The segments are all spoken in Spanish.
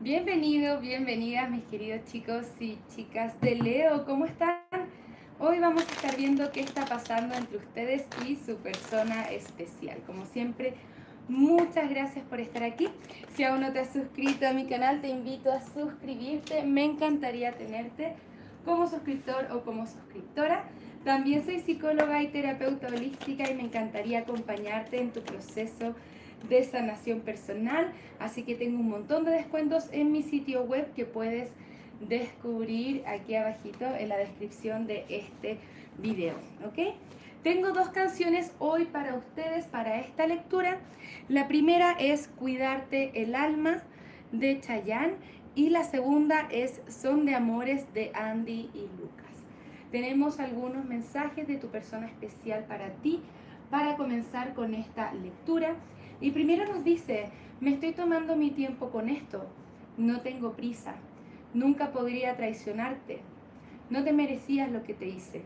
Bienvenido, bienvenidas mis queridos chicos y chicas de Leo, ¿cómo están? Hoy vamos a estar viendo qué está pasando entre ustedes y su persona especial. Como siempre, muchas gracias por estar aquí. Si aún no te has suscrito a mi canal, te invito a suscribirte. Me encantaría tenerte como suscriptor o como suscriptora. También soy psicóloga y terapeuta holística y me encantaría acompañarte en tu proceso de sanación personal. Así que tengo un montón de descuentos en mi sitio web que puedes descubrir aquí abajito en la descripción de este video, ¿ok? Tengo dos canciones hoy para ustedes para esta lectura. La primera es Cuidarte el alma de Chayanne y la segunda es Son de Amores de Andy y Lucas. Tenemos algunos mensajes de tu persona especial para ti para comenzar con esta lectura. Y primero nos dice, me estoy tomando mi tiempo con esto, no tengo prisa, nunca podría traicionarte, no te merecías lo que te hice.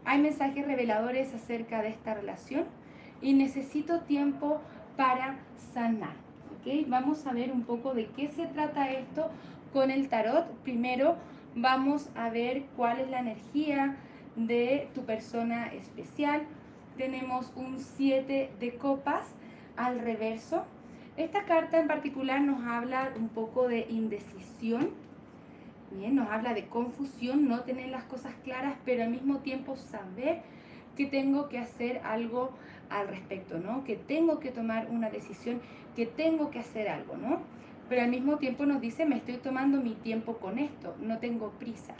Hay mensajes reveladores acerca de esta relación y necesito tiempo para sanar. ¿Okay? Vamos a ver un poco de qué se trata esto con el tarot. Primero vamos a ver cuál es la energía de tu persona especial. Tenemos un 7 de copas al reverso. Esta carta en particular nos habla un poco de indecisión. Bien, nos habla de confusión, no tener las cosas claras, pero al mismo tiempo saber que tengo que hacer algo al respecto, ¿no? Que tengo que tomar una decisión, que tengo que hacer algo, ¿no? Pero al mismo tiempo nos dice, me estoy tomando mi tiempo con esto, no tengo prisa.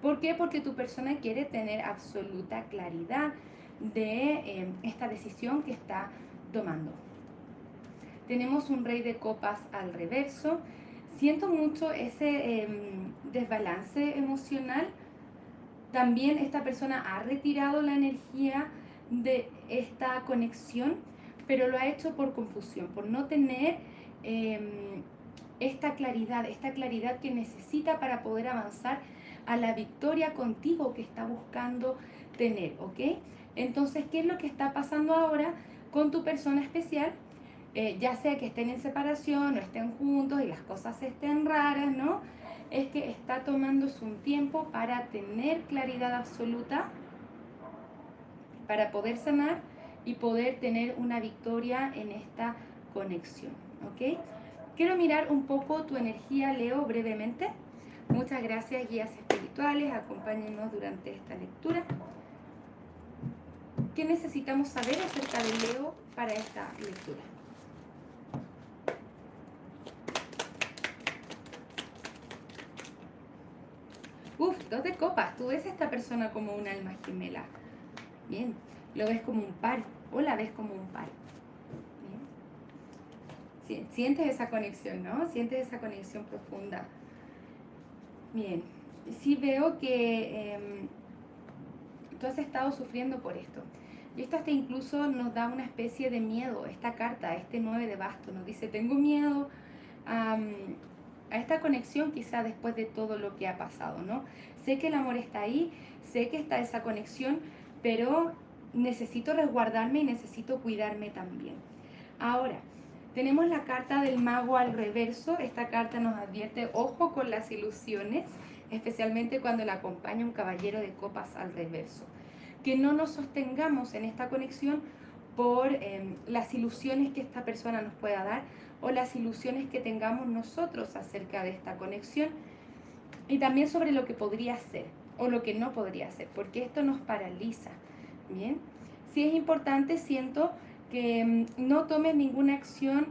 ¿Por qué? Porque tu persona quiere tener absoluta claridad de esta decisión que está tomando. Tenemos un rey de copas al reverso. Siento mucho ese desbalance emocional. También esta persona ha retirado la energía de esta conexión, pero lo ha hecho por confusión, por no tener esta claridad que necesita para poder avanzar a la victoria contigo que está buscando tener, ¿ok? Entonces, ¿qué es lo que está pasando ahora con tu persona especial? Ya sea que estén en separación o estén juntos y las cosas estén raras, ¿no? Es que está tomándose un tiempo para tener claridad absoluta, para poder sanar y poder tener una victoria en esta conexión, ¿ok? Quiero mirar un poco tu energía, Leo, brevemente. Muchas gracias, guías espirituales, acompáñenos durante esta lectura. ¿Qué necesitamos saber acerca de Leo para esta lectura? Uf, 2 de copas. Tú ves a esta persona como un alma gemela. Bien. Lo ves como un par o la ves como un par. Bien. Sientes esa conexión, ¿no? Sientes esa conexión profunda. Bien. Sí veo que tú has estado sufriendo por esto. Y esto hasta incluso nos da una especie de miedo. Esta carta, este 9 de bastos, nos dice, tengo miedo a esta conexión quizá después de todo lo que ha pasado, ¿no? Sé que el amor está ahí, sé que está esa conexión, pero necesito resguardarme y necesito cuidarme también. Ahora, tenemos la carta del mago al reverso. Esta carta nos advierte, ojo con las ilusiones, especialmente cuando la acompaña un caballero de copas al reverso. Que no nos sostengamos en esta conexión por las ilusiones que esta persona nos pueda dar o las ilusiones que tengamos nosotros acerca de esta conexión y también sobre lo que podría ser o lo que no podría ser, porque esto nos paraliza. Bien, sí es importante, siento, que no tomes ninguna acción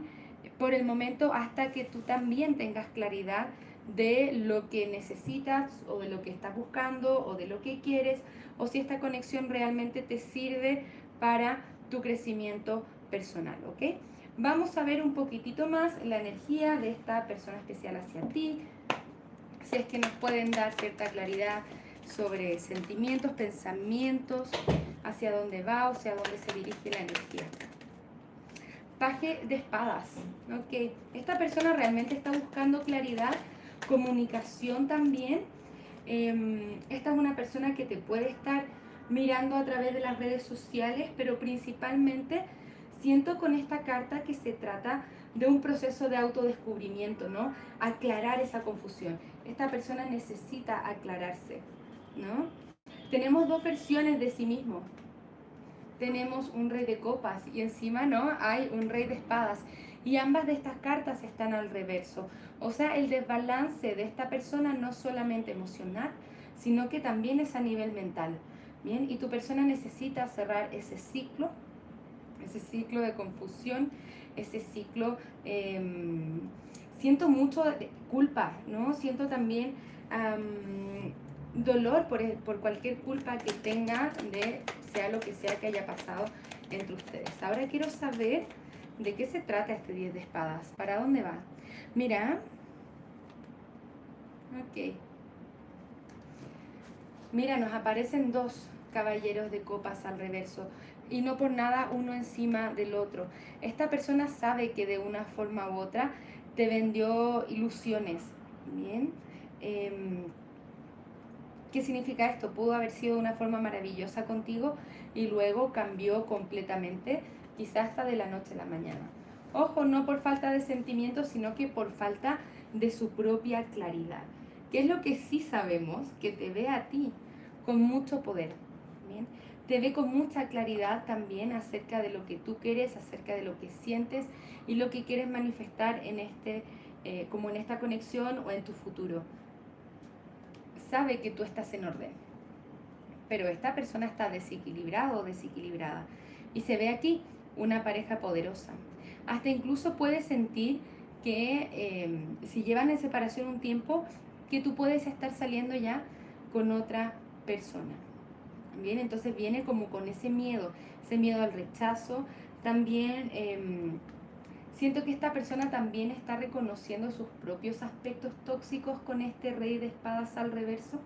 por el momento hasta que tú también tengas claridad de lo que necesitas o de lo que estás buscando o de lo que quieres o si esta conexión realmente te sirve para tu crecimiento personal, ¿ok? Vamos a ver un poquitito más la energía de esta persona especial hacia ti, si es que nos pueden dar cierta claridad sobre sentimientos, pensamientos, hacia dónde va o hacia dónde se dirige la energía. Paje de espadas, ¿ok? Esta persona realmente está buscando claridad, comunicación también. Esta es una persona que te puede estar mirando a través de las redes sociales, pero principalmente siento con esta carta que se trata de un proceso de autodescubrimiento, ¿no? Aclarar esa confusión. Esta persona necesita aclararse, ¿no? Tenemos dos versiones de sí mismo. Tenemos un rey de copas y encima, ¿no? Hay un rey de espadas. Y ambas de estas cartas están al reverso. O sea, el desbalance de esta persona no solamente emocional, sino que también es a nivel mental. Bien, y tu persona necesita cerrar ese ciclo de confusión, ese ciclo. Siento mucho culpa, ¿no? Siento también dolor por cualquier culpa que tenga de sea lo que sea que haya pasado entre ustedes. Ahora quiero saber de qué se trata este 10 de espadas, para dónde va. Mira, ok. Mira, nos aparecen dos caballeros de copas al reverso y no por nada uno encima del otro. Esta persona sabe que de una forma u otra te vendió ilusiones, ¿bien? ¿Qué significa esto? Pudo haber sido de una forma maravillosa contigo y luego cambió completamente, quizás hasta de la noche a la mañana. Ojo, no por falta de sentimientos, sino que por falta de su propia claridad. ¿Qué es lo que sí sabemos? Que te ve a ti con mucho poder, ¿bien? Te ve con mucha claridad también acerca de lo que tú quieres, acerca de lo que sientes y lo que quieres manifestar en como en esta conexión o en tu futuro. Sabe que tú estás en orden, pero esta persona está desequilibrado o desequilibrada y se ve aquí una pareja poderosa. Hasta incluso puedes sentir que si llevan en separación un tiempo, que tú puedes estar saliendo ya con otra persona. Bien, entonces viene como con ese miedo al rechazo. También siento que esta persona también está reconociendo sus propios aspectos tóxicos con este rey de espadas al reverso.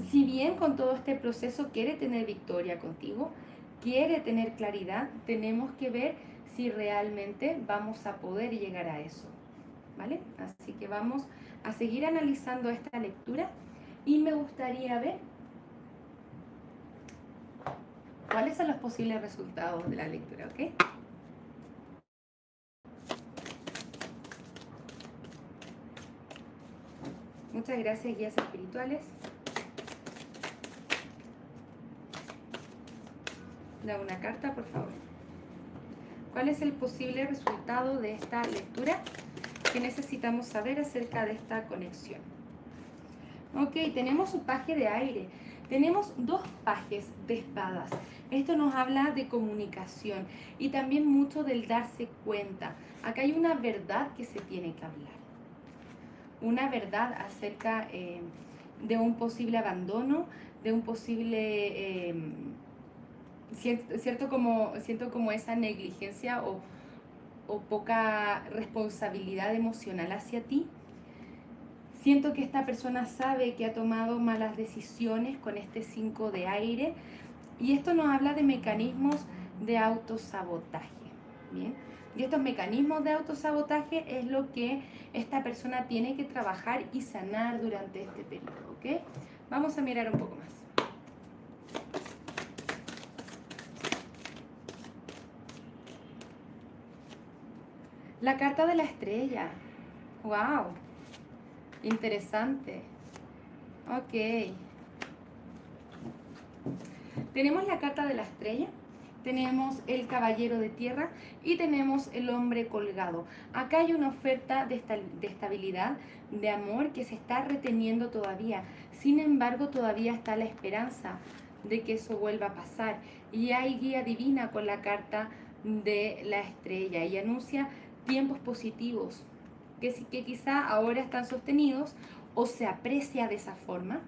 Si bien con todo este proceso quiere tener victoria contigo, quiere tener claridad, tenemos que ver si realmente vamos a poder llegar a eso, ¿vale? Así que vamos a seguir analizando esta lectura y me gustaría ver cuáles son los posibles resultados de la lectura, ¿ok? Muchas gracias, guías espirituales. Da una carta, por favor. ¿Cuál es el posible resultado de esta lectura que necesitamos saber acerca de esta conexión? Ok, tenemos un paje de aire. Tenemos dos pajes de espadas. Esto nos habla de comunicación y también mucho del darse cuenta. Acá hay una verdad que se tiene que hablar. Una verdad acerca de un posible abandono, de un posible... siento como esa negligencia o poca responsabilidad emocional hacia ti. Siento que esta persona sabe que ha tomado malas decisiones con este 5 de aire y esto nos habla de mecanismos de autosabotaje, ¿bien? Y estos mecanismos de autosabotaje es lo que esta persona tiene que trabajar y sanar durante este periodo, ¿ok? Vamos a mirar un poco más. La carta de la estrella. ¡Wow! Interesante. Ok. Tenemos la carta de la estrella, tenemos el caballero de tierra y tenemos el hombre colgado. Acá hay una oferta de estabilidad, de amor que se está reteniendo todavía. Sin embargo, todavía está la esperanza de que eso vuelva a pasar. Y hay guía divina con la carta de la estrella y anuncia tiempos positivos que quizá ahora están sostenidos o se aprecia de esa forma,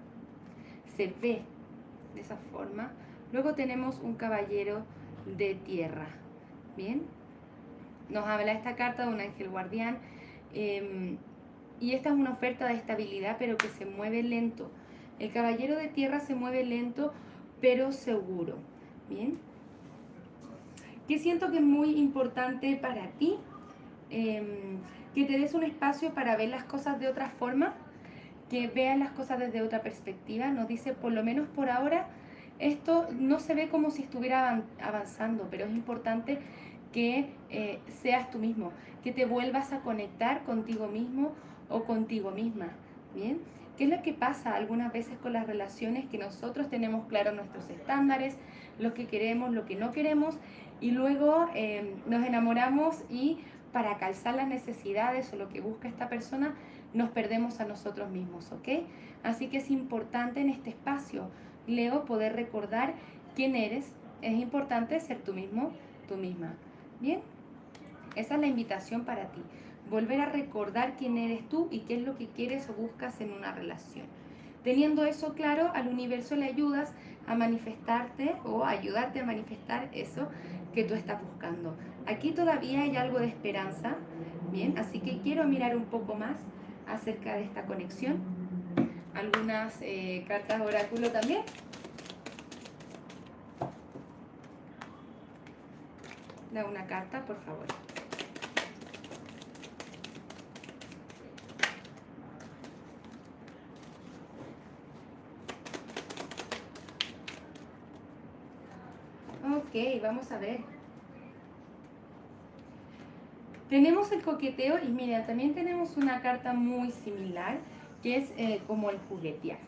se ve de esa forma. Luego tenemos un caballero de tierra, ¿bien? Nos habla esta carta de un ángel guardián y esta es una oferta de estabilidad pero que se mueve lento. El caballero de tierra se mueve lento pero seguro, ¿bien? Que siento que es muy importante para ti que te des un espacio para ver las cosas de otra forma, que veas las cosas desde otra perspectiva. Nos dice, por lo menos por ahora, esto no se ve como si estuviera avanzando, pero es importante que seas tú mismo, que te vuelvas a conectar contigo mismo o contigo misma. ¿Bien? ¿Qué es lo que pasa algunas veces con las relaciones? Que nosotros tenemos claros nuestros estándares, lo que queremos, lo que no queremos, y luego nos enamoramos y para calzar las necesidades o lo que busca esta persona, nos perdemos a nosotros mismos, ¿ok? Así que es importante en este espacio, Leo, poder recordar quién eres. Es importante ser tú mismo, tú misma. ¿Bien? Esa es la invitación para ti. Volver a recordar quién eres tú y qué es lo que quieres o buscas en una relación. Teniendo eso claro, al universo le ayudas a manifestarte o a ayudarte a manifestar eso que tú estás buscando. Aquí todavía hay algo de esperanza, bien, así que quiero mirar un poco más acerca de esta conexión. Algunas cartas oráculo también. Da una carta, por favor. Ok, vamos a ver. Tenemos el coqueteo y mira, también tenemos una carta muy similar que es como el juguetear.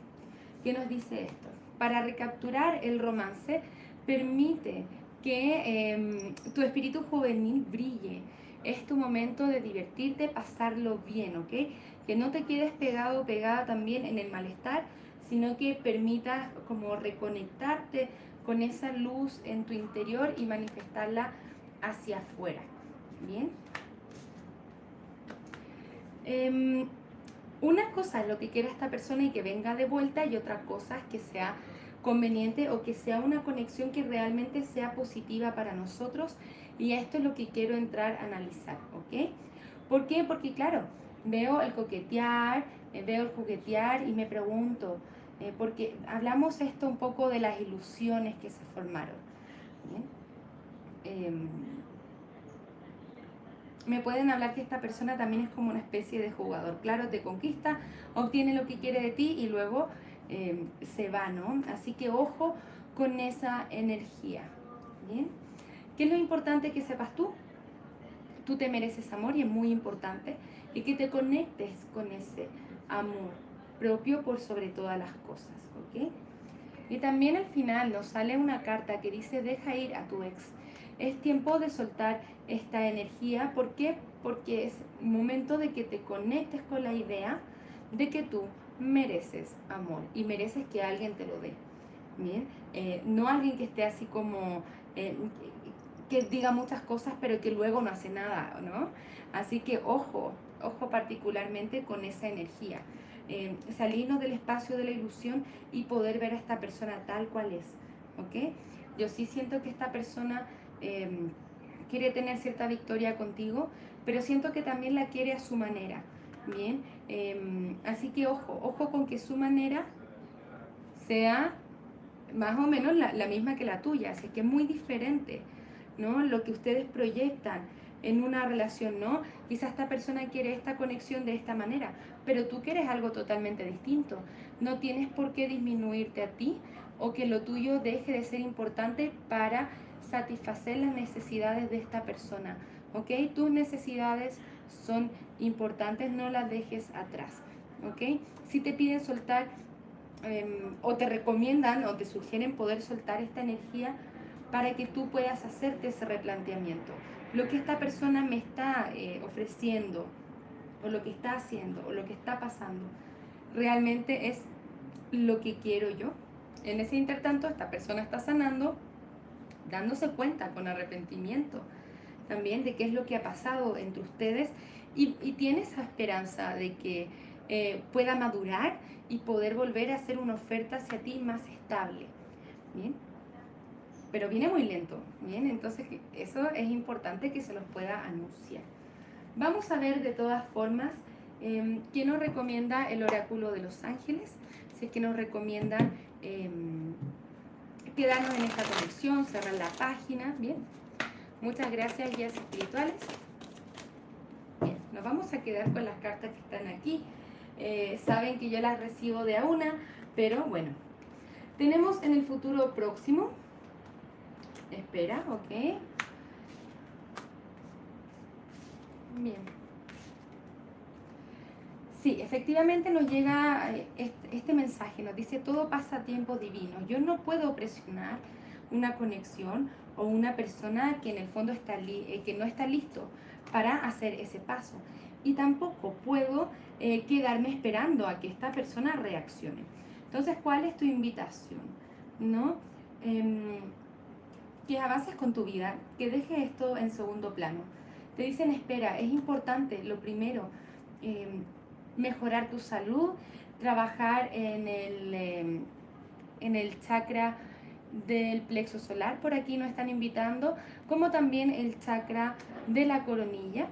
¿Qué nos dice esto? Para recapturar el romance, permite que tu espíritu juvenil brille. Es tu momento de divertirte, pasarlo bien, ¿ok? Que no te quedes pegado o pegada también en el malestar, sino que permitas como reconectarte con esa luz en tu interior y manifestarla hacia afuera. ¿Bien? Una cosa es lo que quiera esta persona y que venga de vuelta, y otra cosa es que sea conveniente o que sea una conexión que realmente sea positiva para nosotros, y esto es lo que quiero entrar a analizar, ¿ok? ¿Por qué? Porque claro, veo el coquetear, veo el juguetear y me pregunto, porque hablamos esto un poco de las ilusiones que se formaron, ¿bien? Me pueden hablar que esta persona también es como una especie de jugador. Claro, te conquista, obtiene lo que quiere de ti y luego se va, ¿no? Así que ojo con esa energía. ¿Bien? ¿Qué es lo importante que sepas tú? Tú te mereces amor y es muy importante y que te conectes con ese amor propio por sobre todas las cosas, ¿ok? Y también al final nos sale una carta que dice: deja ir a tu ex. Es tiempo de soltar esta energía. ¿Por qué? Porque es momento de que te conectes con la idea de que tú mereces amor y mereces que alguien te lo dé. ¿Bien? No alguien que esté así como que diga muchas cosas pero que luego no hace nada, ¿no? Así que ojo, ojo particularmente con esa energía. Salirnos del espacio de la ilusión y poder ver a esta persona tal cual es, ¿ok? Yo sí siento que esta persona quiere tener cierta victoria contigo, pero siento que también la quiere a su manera, ¿bien? Así que ojo, ojo con que su manera sea más o menos la misma que la tuya, así que es muy diferente, ¿no? Lo que ustedes proyectan en una relación, ¿no? Quizás esta persona quiere esta conexión de esta manera, pero tú quieres algo totalmente distinto. No tienes por qué disminuirte a ti o que lo tuyo deje de ser importante para satisfacer las necesidades de esta persona, ¿ok? Tus necesidades son importantes, no las dejes atrás, ¿ok? Si te piden soltar o te recomiendan o te sugieren poder soltar esta energía para que tú puedas hacerte ese replanteamiento. Lo que esta persona me está ofreciendo, o lo que está haciendo, o lo que está pasando, realmente es lo que quiero yo. En ese intertanto, esta persona está sanando, dándose cuenta con arrepentimiento también de qué es lo que ha pasado entre ustedes, y tiene esa esperanza de que pueda madurar y poder volver a hacer una oferta hacia ti más estable. ¿Bien? Pero viene muy lento, ¿bien? Entonces eso es importante que se los pueda anunciar. Vamos a ver de todas formas qué nos recomienda el oráculo de los ángeles, si es que nos recomiendan quedarnos en esta conexión, cerrar la página, ¿bien? Muchas gracias, guías espirituales. Bien, nos vamos a quedar con las cartas que están aquí. Saben que yo las recibo de a una, pero bueno. Tenemos en el futuro próximo. Espera, ok. Bien. Sí, efectivamente nos llega este mensaje, nos dice todo pasa a tiempo divino. Yo no puedo presionar una conexión o una persona que en el fondo que no está listo para hacer ese paso. Y tampoco puedo quedarme esperando a que esta persona reaccione. Entonces, ¿cuál es tu invitación? ¿No? Em, que avances con tu vida, que dejes esto en segundo plano. Te dicen, espera, es importante, lo primero, mejorar tu salud, trabajar en el chakra del plexo solar, por aquí nos están invitando, como también el chakra de la coronilla.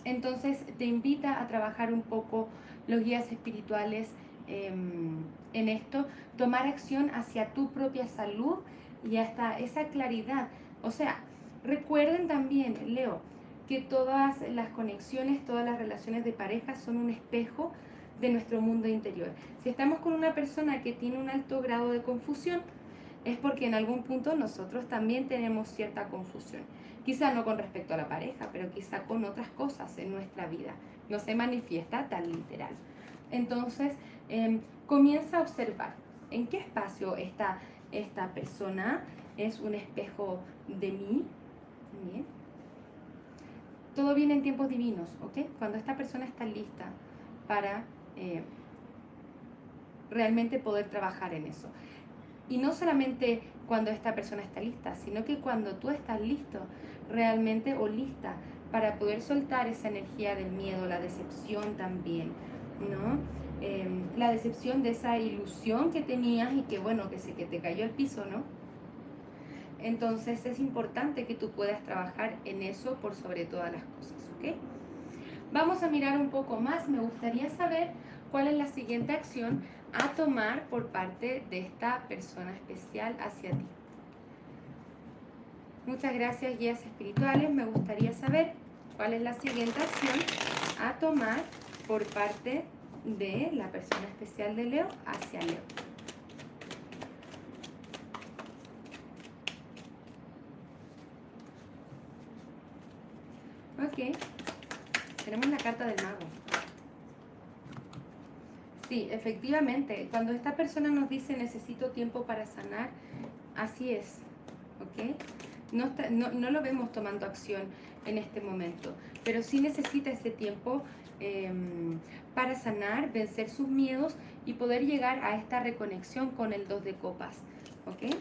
Entonces te invita a trabajar un poco los guías espirituales en esto, tomar acción hacia tu propia salud y hasta esa claridad. O sea, recuerden también, Leo, que todas las conexiones, todas las relaciones de pareja son un espejo de nuestro mundo interior. Si estamos con una persona que tiene un alto grado de confusión, es porque en algún punto nosotros también tenemos cierta confusión. Quizá no con respecto a la pareja, pero quizá con otras cosas en nuestra vida. No se manifiesta tan literal. Entonces, comienza a observar en qué espacio está esta persona. Es un espejo de mí. Bien. Todo viene en tiempos divinos, ¿ok? Cuando esta persona está lista para realmente poder trabajar en eso. Y no solamente cuando esta persona está lista, sino que cuando tú estás listo realmente o lista para poder soltar esa energía del miedo, la decepción también, ¿no? La decepción de esa ilusión que tenías y que bueno, que te cayó al piso, ¿no? Entonces es importante que tú puedas trabajar en eso por sobre todas las cosas, ¿ok? Vamos a mirar un poco más. Me gustaría saber cuál es la siguiente acción a tomar por parte de esta persona especial hacia ti. Muchas gracias, guías espirituales. Me gustaría saber cuál es la siguiente acción a tomar por parte de la persona especial de Leo hacia Leo. Ok, tenemos la carta del mago. Sí, efectivamente, cuando esta persona nos dice necesito tiempo para sanar, así es, ¿ok? No lo vemos tomando acción en este momento, pero sí necesita ese tiempo para sanar, vencer sus miedos y poder llegar a esta reconexión con el 2 de copas, ¿ok?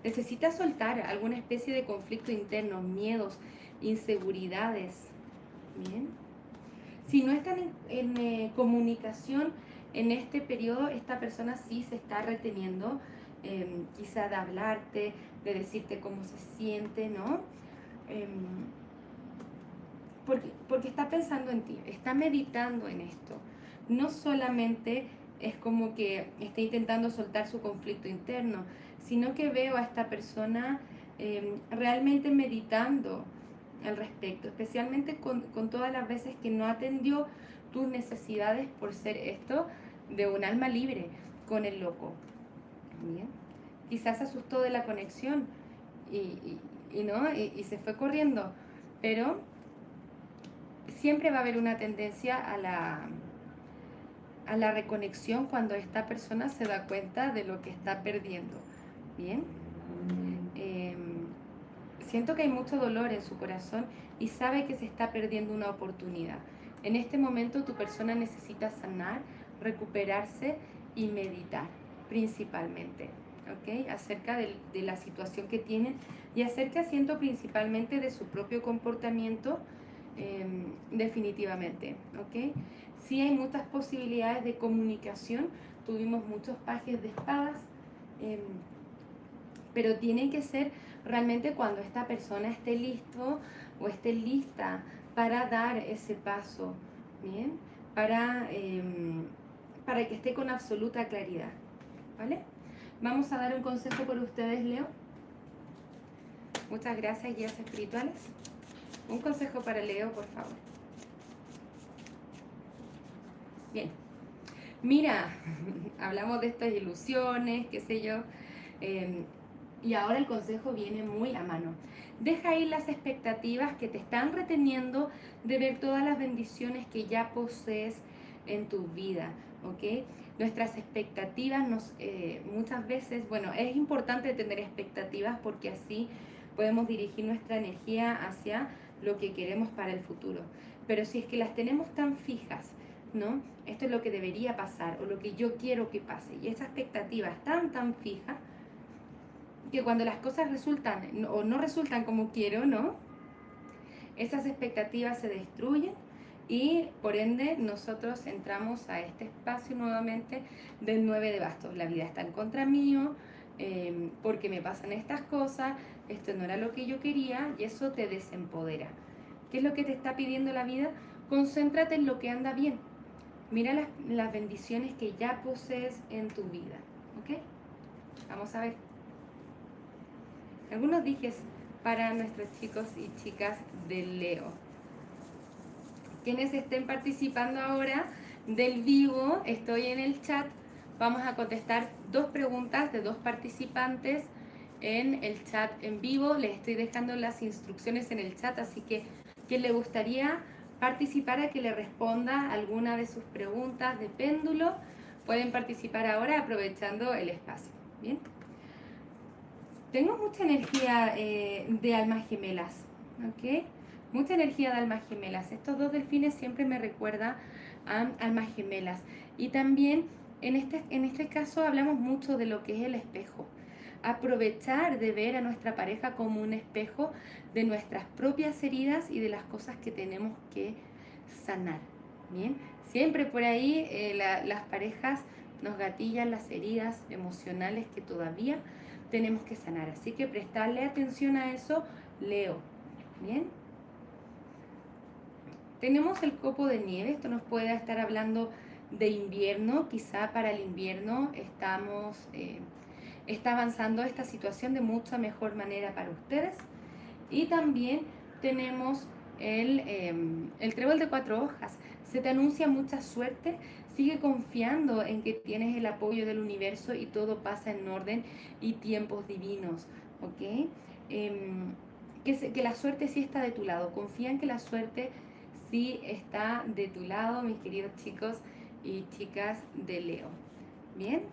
Necesita soltar alguna especie de conflicto interno, miedos, inseguridades, ¿bien? Si no están en comunicación en este periodo, esta persona sí se está reteniendo, quizá de hablarte, de decirte cómo se siente, ¿no? Porque está pensando en ti, está meditando en esto. No solamente es como que está intentando soltar su conflicto interno, sino que veo a esta persona realmente meditando al respecto, especialmente con todas las veces que no atendió tus necesidades por ser esto de un alma libre con el loco. Bien. Quizás se asustó de la conexión y se fue corriendo, pero siempre va a haber una tendencia a la reconexión cuando esta persona se da cuenta de lo que está perdiendo. Bien. Siento que hay mucho dolor en su corazón y sabe que se está perdiendo una oportunidad. En este momento tu persona necesita sanar, recuperarse y meditar principalmente, ¿ok? Acerca de la situación que tiene y acerca, siento, principalmente de su propio comportamiento, definitivamente, ¿ok? Sí hay muchas posibilidades de comunicación, tuvimos muchos pajes de espadas, pero tiene que ser realmente cuando esta persona esté listo o esté lista para dar ese paso, ¿bien? Para que esté con absoluta claridad, ¿vale? Vamos a dar un consejo por ustedes, Leo. Muchas gracias, guías espirituales. Un consejo para Leo, por favor. Bien. Mira, hablamos de estas ilusiones, qué sé yo, Y ahora el consejo viene muy a mano. Deja ir las expectativas que te están reteniendo de ver todas las bendiciones que ya posees en tu vida, ¿ok? Nuestras expectativas muchas veces, bueno, es importante tener expectativas porque así podemos dirigir nuestra energía hacia lo que queremos para el futuro. Pero si es que las tenemos tan fijas, ¿no? Esto es lo que debería pasar o lo que yo quiero que pase. Y esa expectativa es tan fija que cuando las cosas resultan o no resultan como quiero, ¿no? Esas expectativas se destruyen y por ende nosotros entramos a este espacio nuevamente del 9 de bastos. La vida está en contra mío, porque me pasan estas cosas, esto no era lo que yo quería y eso te desempodera. ¿Qué es lo que te está pidiendo la vida? Concéntrate en lo que anda bien. Mira las bendiciones que ya posees en tu vida. ¿Ok? Vamos a ver. Algunos dijes para nuestros chicos y chicas de Leo. Quienes estén participando ahora del vivo, estoy en el chat. Vamos a contestar 2 preguntas de 2 participantes en el chat en vivo. Les estoy dejando las instrucciones en el chat, así que quien le gustaría participar a que le responda alguna de sus preguntas de péndulo, pueden participar ahora aprovechando el espacio. Bien. Tengo mucha energía de almas gemelas, ¿ok? Mucha energía de almas gemelas. Estos 2 delfines siempre me recuerdan a almas gemelas. Y también en este caso hablamos mucho de lo que es el espejo. Aprovechar de ver a nuestra pareja como un espejo de nuestras propias heridas y de las cosas que tenemos que sanar. Bien, siempre por ahí las parejas nos gatillan las heridas emocionales que todavía tenemos que sanar. Así que prestarle atención a eso, Leo. Bien. Tenemos el copo de nieve. Esto nos puede estar hablando de invierno. Quizá para el invierno está avanzando esta situación de mucha mejor manera para ustedes. Y también tenemos el trébol de 4 hojas. Se te anuncia mucha suerte. Sigue confiando en que tienes el apoyo del universo y todo pasa en orden y tiempos divinos, ¿ok? Que la suerte sí está de tu lado. Confía en que la suerte sí está de tu lado, mis queridos chicos y chicas de Leo. Bien,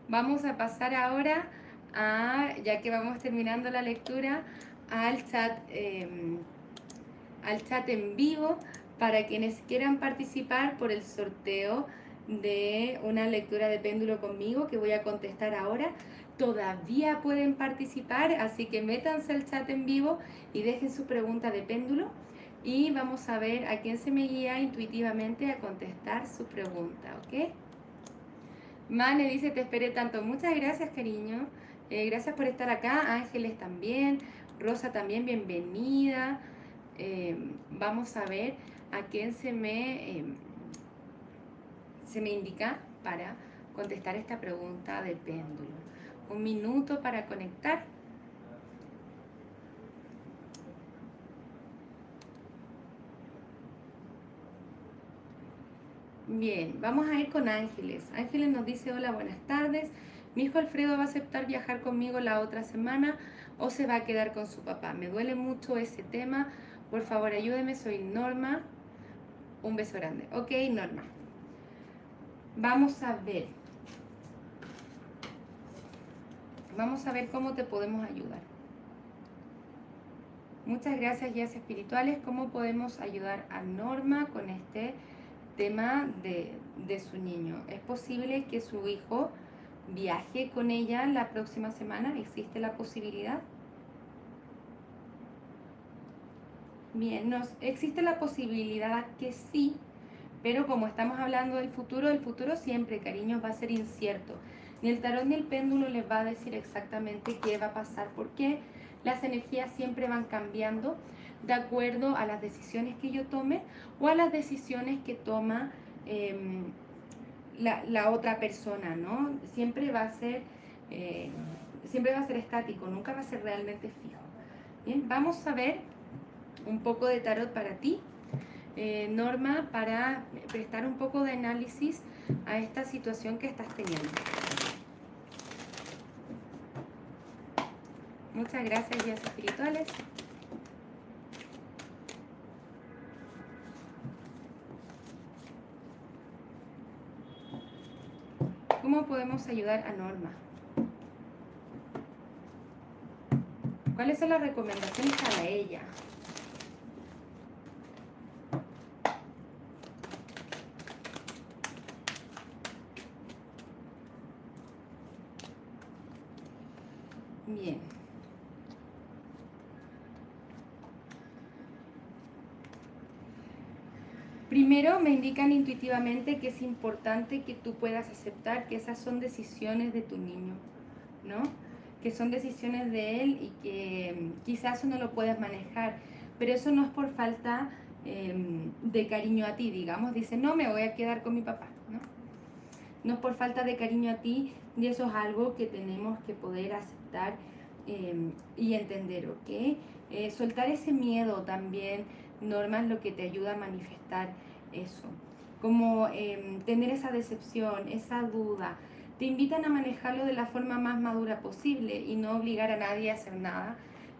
vamos a pasar ahora ya que vamos terminando la lectura, al chat en vivo para quienes quieran participar por el sorteo de una lectura de péndulo conmigo que voy a contestar ahora. Todavía pueden participar, así que métanse al chat en vivo y dejen su pregunta de péndulo y vamos a ver a quién se me guía intuitivamente a contestar su pregunta, ¿ok? Mane dice, te esperé tanto. Muchas gracias, cariño. Gracias por estar acá. Ángeles también. Rosa también, bienvenida. Vamos a ver a quién se me indica para contestar esta pregunta de péndulo. 1 minuto para conectar. Bien, vamos a ir con Ángeles. Ángeles nos dice, hola, buenas tardes. Mi hijo Alfredo va a aceptar viajar conmigo la otra semana o se va a quedar con su papá. Me duele mucho ese tema. Por favor, ayúdeme. Soy Norma. Un beso grande. Ok, Norma. Vamos a ver. Vamos a ver cómo te podemos ayudar. Muchas gracias, guías espirituales. ¿Cómo podemos ayudar a Norma con este tema de su niño? ¿Es posible que su hijo viaje con ella la próxima semana? ¿Existe la posibilidad? Bien, existe la posibilidad que sí, pero como estamos hablando del futuro, el futuro siempre, cariños, va a ser incierto. Ni el tarot ni el péndulo les va a decir exactamente qué va a pasar, porque las energías siempre van cambiando de acuerdo a las decisiones que yo tome o a las decisiones que toma la otra persona, ¿no? Siempre va a ser estático, nunca va a ser realmente fijo. Bien, vamos a ver un poco de tarot para ti, Norma, para prestar un poco de análisis a esta situación que estás teniendo. Muchas gracias, guías espirituales. ¿Cómo podemos ayudar a Norma? ¿Cuáles son las recomendaciones para ella? Bien. Primero me indican intuitivamente que es importante que tú puedas aceptar que esas son decisiones de tu niño, ¿no? Que son decisiones de él y que quizás eso no lo puedas manejar, pero eso no es por falta de cariño a ti, digamos, dice, no, me voy a quedar con mi papá, ¿no? No es por falta de cariño a ti y eso es algo que tenemos que poder aceptar y entender, ¿ok? Soltar ese miedo también, Norma, es lo que te ayuda a manifestar eso. Como tener esa decepción, esa duda. Te invitan a manejarlo de la forma más madura posible y no obligar a nadie a hacer nada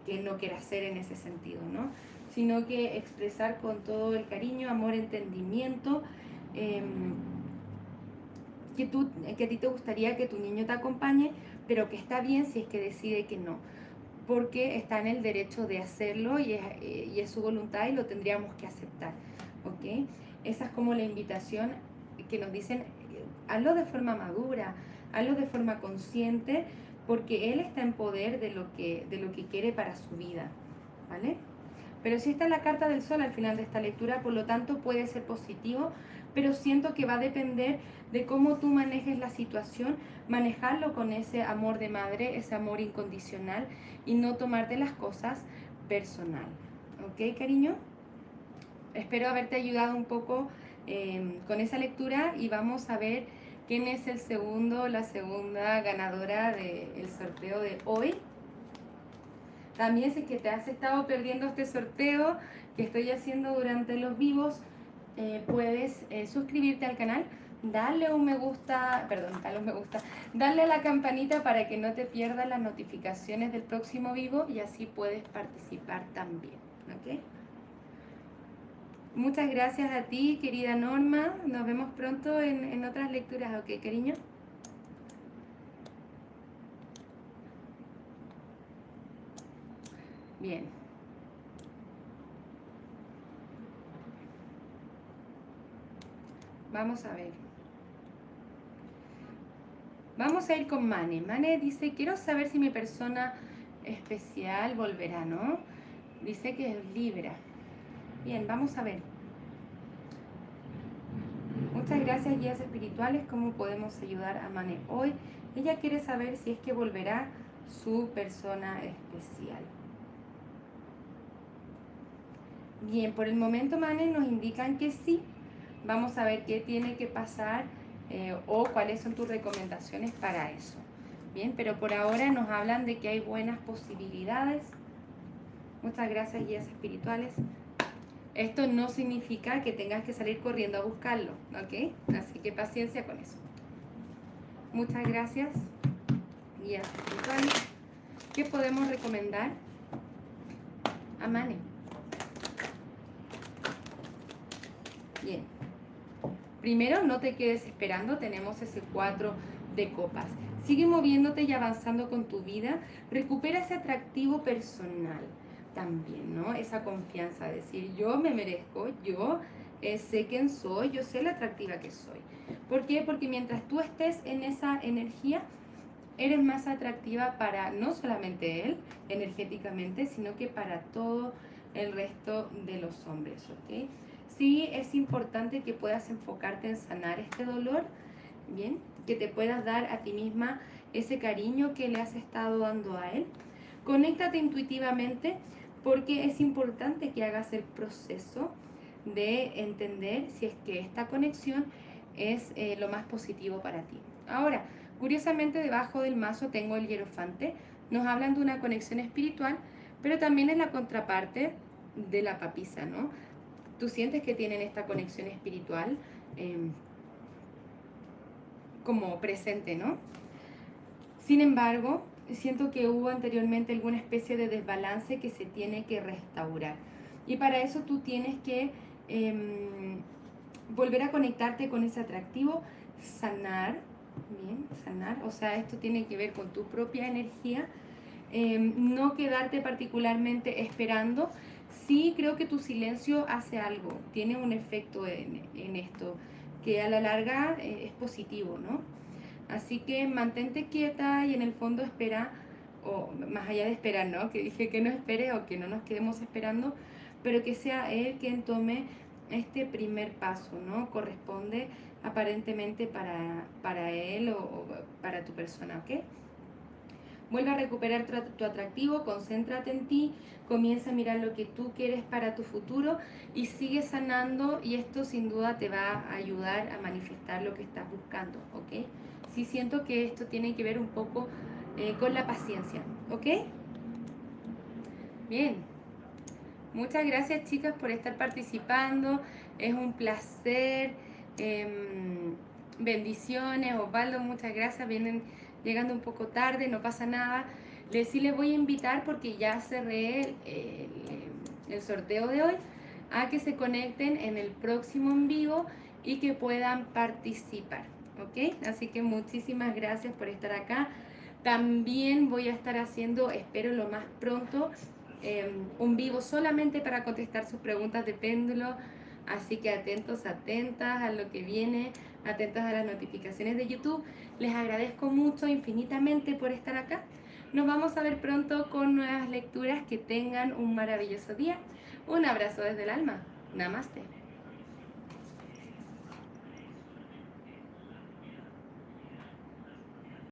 que no quiera hacer en ese sentido, ¿no? Sino que expresar con todo el cariño, amor, entendimiento, que a ti te gustaría que tu niño te acompañe, pero que está bien si es que decide que no, porque está en el derecho de hacerlo y es su voluntad y lo tendríamos que aceptar, ¿ok? Esa es como la invitación que nos dicen, hazlo de forma madura, hazlo de forma consciente, porque él está en poder de lo que quiere para su vida, ¿vale? Pero sí está la carta del sol al final de esta lectura, por lo tanto puede ser positivo, pero siento que va a depender de cómo tú manejes la situación, manejarlo con ese amor de madre, ese amor incondicional y no tomarte las cosas personal. ¿Ok, cariño? Espero haberte ayudado un poco con esa lectura y vamos a ver quién es el segundo, la segunda ganadora del sorteo de hoy. También si que te has estado perdiendo este sorteo que estoy haciendo durante los vivos, puedes suscribirte al canal, darle un me gusta, darle a la campanita para que no te pierdas las notificaciones del próximo vivo y así puedes participar también, ¿ok? Muchas gracias a ti, querida Norma. Nos vemos pronto en otras lecturas, ¿ok, cariño? Bien. Vamos a ver. Vamos a ir con Mane. Mane dice, quiero saber si mi persona especial volverá, ¿no? Dice que es Libra. Bien, vamos a ver. Muchas gracias, guías espirituales. ¿Cómo podemos ayudar a Mane hoy? Ella quiere saber si es que volverá su persona especial. Bien, por el momento, Mane, nos indican que sí. Vamos a ver qué tiene que pasar o cuáles son tus recomendaciones para eso. Bien, pero por ahora nos hablan de que hay buenas posibilidades. Muchas gracias, guías espirituales. Esto no significa que tengas que salir corriendo a buscarlo, ¿ok? Así que paciencia con eso. Muchas gracias, guías espirituales. ¿Qué podemos recomendar a Mane? Bien. Primero, no te quedes esperando, tenemos ese 4 de copas. Sigue moviéndote y avanzando con tu vida. Recupera ese atractivo personal también, ¿no? Esa confianza, decir, yo me merezco, yo sé quién soy, yo sé lo atractiva que soy. ¿Por qué? Porque mientras tú estés en esa energía, eres más atractiva para no solamente él, energéticamente, sino que para todo el resto de los hombres, ¿ok? Sí es importante que puedas enfocarte en sanar este dolor, ¿bien? Que te puedas dar a ti misma ese cariño que le has estado dando a él. Conéctate intuitivamente porque es importante que hagas el proceso de entender si es que esta conexión es lo más positivo para ti. Ahora, curiosamente debajo del mazo tengo el hierofante. Nos hablan de una conexión espiritual, pero también es la contraparte de la papisa, ¿no? Tú sientes que tienen esta conexión espiritual como presente, ¿no? Sin embargo, siento que hubo anteriormente alguna especie de desbalance que se tiene que restaurar. Y para eso tú tienes que volver a conectarte con ese atractivo, sanar, bien, sanar, o sea, esto tiene que ver con tu propia energía, no quedarte particularmente esperando. Sí creo que tu silencio hace algo, tiene un efecto en esto, que a la larga es positivo, ¿no? Así que mantente quieta y en el fondo espera, o más allá de esperar, ¿no? Que dije que no espere o que no nos quedemos esperando, pero que sea él quien tome este primer paso, ¿no? Corresponde aparentemente para él o para tu persona, ¿ok? Vuelve a recuperar tu atractivo, concéntrate en ti, comienza a mirar lo que tú quieres para tu futuro y sigue sanando, y esto sin duda te va a ayudar a manifestar lo que estás buscando, ¿ok? Sí siento que esto tiene que ver un poco con la paciencia, ¿ok? Bien, muchas gracias chicas por estar participando, es un placer. Bendiciones, Osvaldo, muchas gracias, vienen llegando un poco tarde, no pasa nada. Sí les voy a invitar, porque ya cerré el sorteo de hoy, a que se conecten en el próximo en vivo y que puedan participar, ¿ok? Así que muchísimas gracias por estar acá. También voy a estar haciendo, espero lo más pronto, un vivo solamente para contestar sus preguntas de péndulo. Así que atentos, atentas a lo que viene, atentas a las notificaciones de YouTube. Les agradezco mucho, infinitamente, por estar acá. Nos vamos a ver pronto con nuevas lecturas. Que tengan un maravilloso día. Un abrazo desde el alma. Namaste.